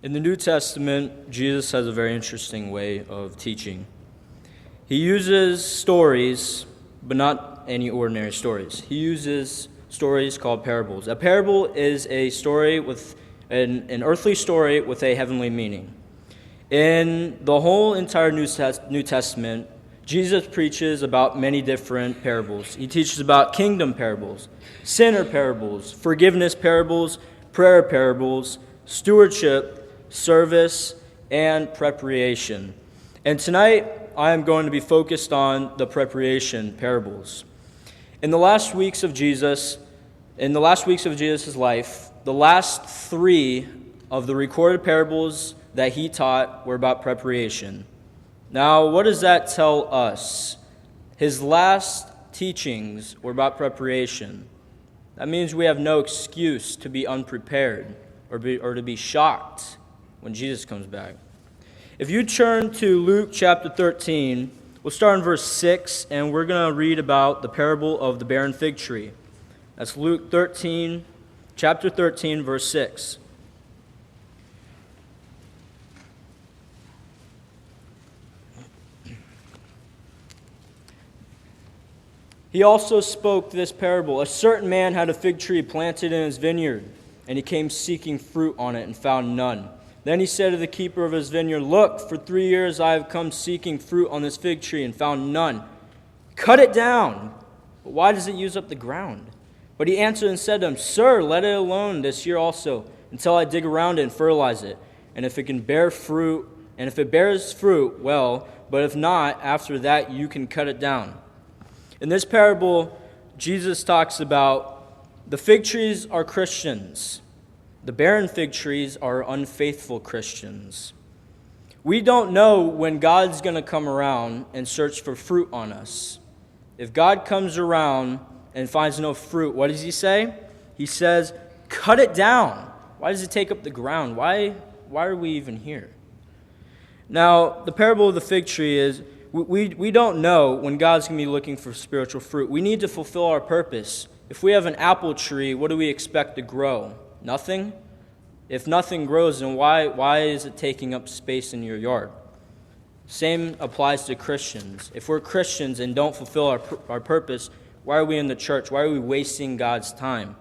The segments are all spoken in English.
In the New Testament, Jesus has a very interesting way of teaching. He uses stories, but not any ordinary stories. He uses stories called parables. A parable is a story with an earthly story with a heavenly meaning. In the whole entire New Testament, Jesus preaches about many different parables. He teaches about kingdom parables, sinner parables, forgiveness parables, prayer parables, stewardship, service, and preparation. And tonight, I am going to be focused on the preparation parables. In the last weeks of Jesus' life, the last three of the recorded parables that he taught were about preparation. Now, what does that tell us? His last teachings were about preparation. That means we have no excuse to be unprepared or to be shocked when Jesus comes back. If you turn to Luke chapter 13, we'll start in verse 6, and we're going to read about the parable of the barren fig tree. That's Luke 13, chapter 13, verse 6. He also spoke this parable. A certain man had a fig tree planted in his vineyard, and he came seeking fruit on it and found none. Then he said to the keeper of his vineyard, "Look, for 3 years I have come seeking fruit on this fig tree and found none. Cut it down. But why does it use up the ground?" But he answered and said to him, "Sir, let it alone this year also, until I dig around it and fertilize it. And if it can bear fruit, and if it bears fruit, well, but if not, after that you can cut it down." In this parable, Jesus talks about the fig trees are Christians. The barren fig trees are unfaithful Christians. We don't know when God's going to come around and search for fruit on us. If God comes around and finds no fruit, what does he say? He says, "Cut it down." Why does it take up the ground? Why are we even here? Now, the parable of the fig tree is, we don't know when God's going to be looking for spiritual fruit. We need to fulfill our purpose. If we have an apple tree, what do we expect to grow? Nothing? If nothing grows, then why is it taking up space in your yard? Same applies to Christians. If we're Christians and don't fulfill our purpose, why are we in the church? Why are we wasting God's time?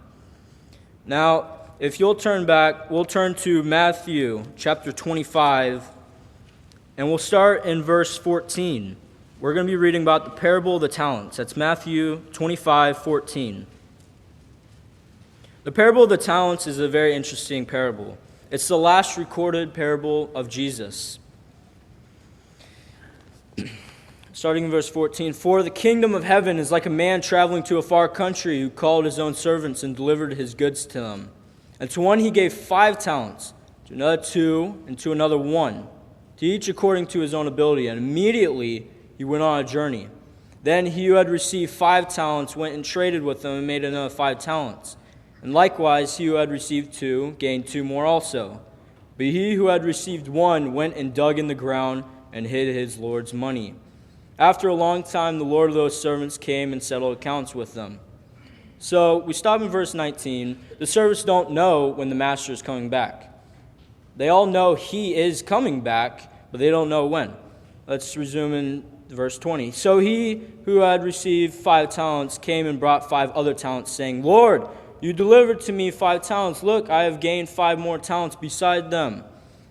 Now, if you'll turn back, we'll turn to Matthew chapter 25, and we'll start in verse 14. We're going to be reading about the parable of the talents. That's Matthew 25:14. The parable of the talents is a very interesting parable. It's the last recorded parable of Jesus. Starting in verse 14, "For the kingdom of heaven is like a man traveling to a far country who called his own servants and delivered his goods to them. And to one he gave 5 talents, to another 2, and to another 1, to each according to his own ability. And immediately he went on a journey. Then he who had received 5 talents went and traded with them and made another 5 talents. And likewise he who had received 2 gained 2 more also. But he who had received 1 went and dug in the ground and hid his Lord's money. After a long time the Lord of those servants came and settled accounts with them." So we stop in verse 19. The servants don't know when the master is coming back. They all know he is coming back, but they don't know when. Let's resume in verse 20. "So he who had received 5 talents came and brought 5 other talents, saying, 'Lord, you delivered to me 5 talents. Look, I have gained 5 more talents beside them.'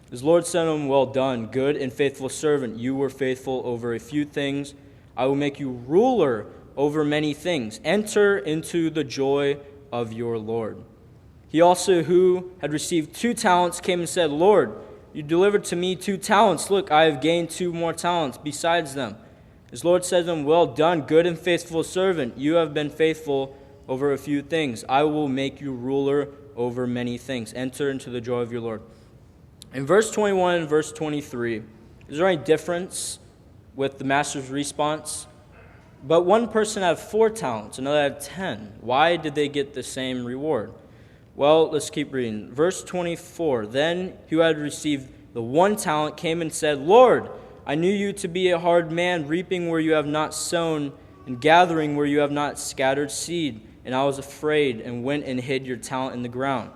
His Lord said to him, 'Well done, good and faithful servant. You were faithful over a few things. I will make you ruler over many things. Enter into the joy of your Lord.' He also who had received 2 talents came and said, 'Lord, you delivered to me 2 talents. Look, I have gained 2 more talents besides them.' His Lord said to him, 'Well done, good and faithful servant. You have been faithful over a few things. I will make you ruler over many things. Enter into the joy of your Lord.'" In verse 21 and verse 23, is there any difference with the master's response? But one person had 4 talents, another had 10. Why did they get the same reward? Well, let's keep reading. Verse 24, "Then he who had received the 1 talent came and said, 'Lord, I knew you to be a hard man, reaping where you have not sown, and gathering where you have not scattered seed. And I was afraid and went and hid your talent in the ground.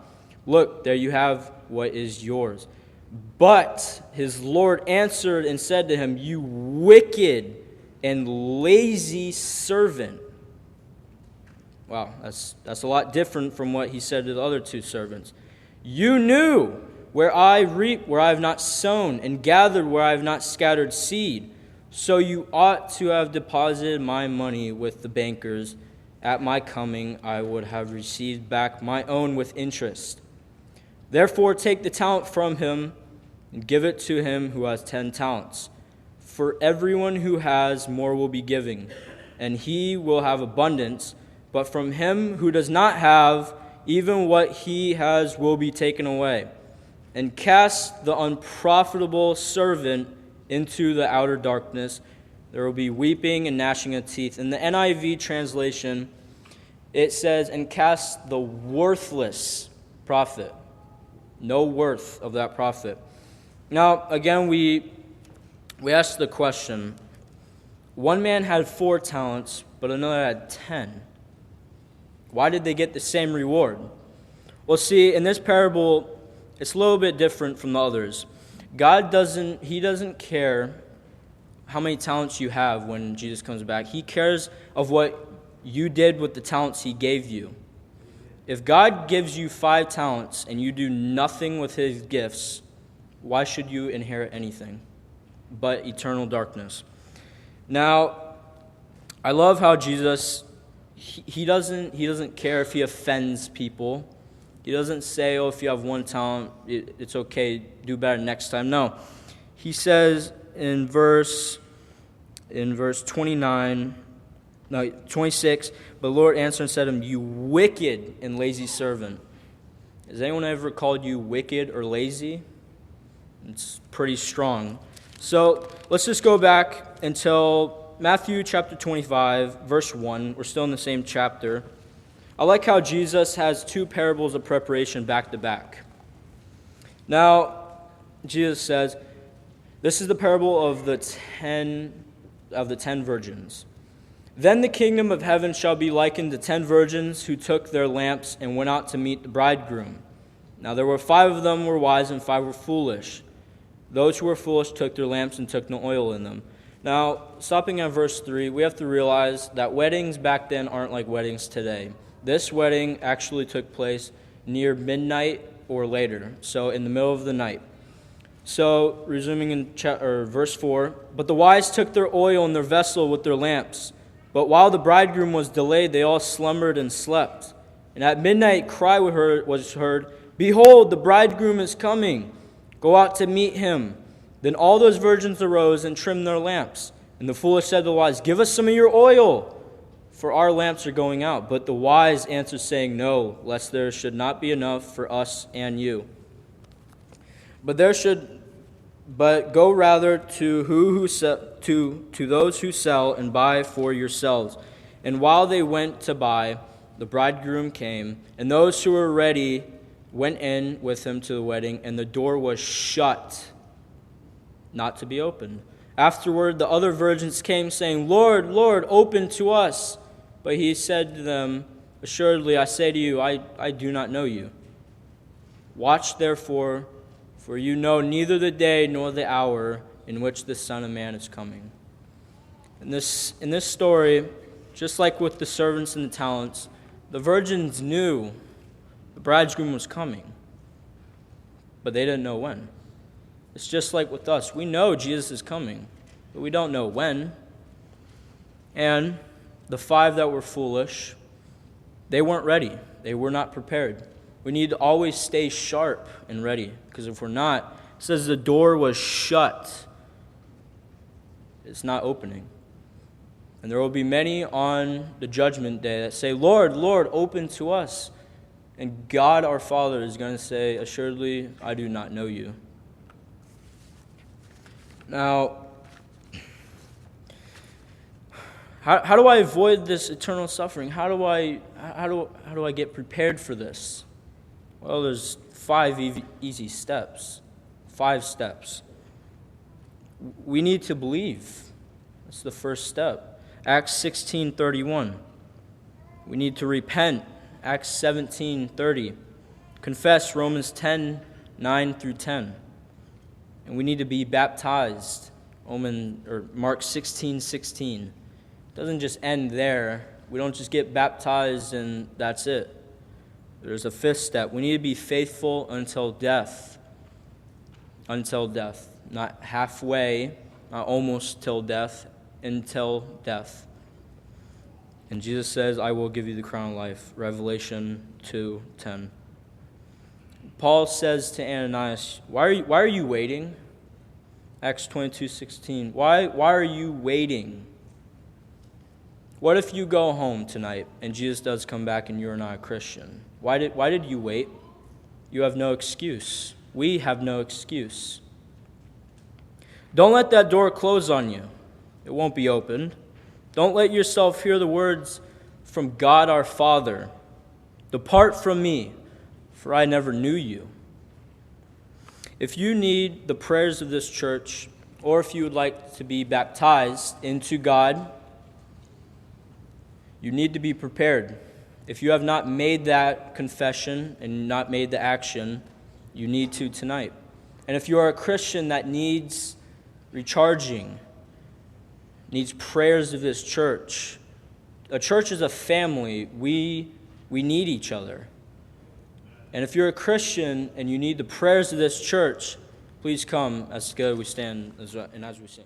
Look, there you have what is yours.' But his Lord answered and said to him, "You wicked and lazy servant." Wow, that's a lot different from what he said to the other two servants. "You knew where I reap where I have not sown, and gathered where I have not scattered seed. So you ought to have deposited my money with the bankers. At my coming I would have received back my own with interest. Therefore take the talent from him and give it to him who has 10 talents. For everyone who has, more will be given, and he will have abundance. But from him who does not have, even what he has will be taken away. And cast the unprofitable servant into the outer darkness. There will be weeping and gnashing of teeth." In the NIV translation, it says, "And cast the worthless prophet." No worth of that prophet. Now, again, we asked the question, one man had 4 talents, but another had 10. Why did they get the same reward? Well, see, in this parable, it's a little bit different from the others. God doesn't care how many talents you have when Jesus comes back. He cares of what you did with the talents he gave you. If God gives you 5 talents and you do nothing with his gifts, why should you inherit anything but eternal darkness? Now, I love how Jesus, he doesn't care if he offends people. He doesn't say, "Oh, if you have 1 talent, it's okay, do better next time." No. He says in verse 26, "But the Lord answered and said to him, You wicked and lazy servant." Has anyone ever called you wicked or lazy? It's pretty strong. So let's just go back until Matthew chapter 25, verse 1. We're still in the same chapter. I like how Jesus has 2 parables of preparation back to back. Now, Jesus says, this is the parable of the 10 virgins. "Then the kingdom of heaven shall be likened to 10 virgins who took their lamps and went out to meet the bridegroom. Now there were 5 of them were wise and 5 were foolish. Those who were foolish took their lamps and took no oil in them." Now, stopping at verse 3, we have to realize that weddings back then aren't like weddings today. This wedding actually took place near midnight or later, so in the middle of the night. So, resuming in verse 4, "But the wise took their oil in their vessel with their lamps. But while the bridegroom was delayed, they all slumbered and slept. And at midnight cry was heard, Behold, the bridegroom is coming. Go out to meet him. Then all those virgins arose and trimmed their lamps. And the foolish said to the wise, Give us some of your oil, for our lamps are going out. But the wise answered, saying, No, lest there should not be enough for us and you. But go rather to those who sell and buy for yourselves. And while they went to buy, the bridegroom came, and those who were ready went in with him to the wedding, and the door was shut, not to be opened. Afterward, the other virgins came, saying, Lord, Lord, open to us. But he said to them, Assuredly, I say to you, I do not know you. Watch therefore, for you know neither the day nor the hour in which the Son of Man is coming. In this story, just like with the servants and the talents, the virgins knew the bridegroom was coming, but they didn't know when. It's just like with us. We know Jesus is coming, but we don't know when. And the 5 that were foolish, they weren't ready. They were not prepared. We need to always stay sharp and ready, because if we're not, it says the door was shut. It's not opening. And there will be many on the judgment day that say, Lord, Lord, open to us. And God our Father is going to say, Assuredly, I do not know you. Now, how do I avoid this eternal suffering? How do I get prepared for this? Well, there's 5 easy steps. 5 steps. We need to believe. That's the first step. Acts 16:31. We need to repent. Acts 17:30. Confess. Romans 10:9 through 10. and we need to be baptized. Mark 16:16. It doesn't just end there. We don't just get baptized and that's it. There's a fifth step. We need to be faithful until death. Until death. Not halfway, not almost till death, until death. And Jesus says, I will give you the crown of life. Revelation 2:10. Paul says to Ananias, why are you waiting? Acts 22:16. Why are you waiting? What if you go home tonight and Jesus does come back and you're not a Christian? Why did you wait? You have no excuse. We have no excuse. Don't let that door close on you. It won't be opened. Don't let yourself hear the words from God our Father. Depart from me, for I never knew you. If you need the prayers of this church, or if you would like to be baptized into God, you need to be prepared. If you have not made that confession and not made the action, you need to tonight. And if you are a Christian that needs recharging, needs prayers of this church, a church is a family. We need each other. And if you're a Christian and you need the prayers of this church, please come as together we stand and as we sing.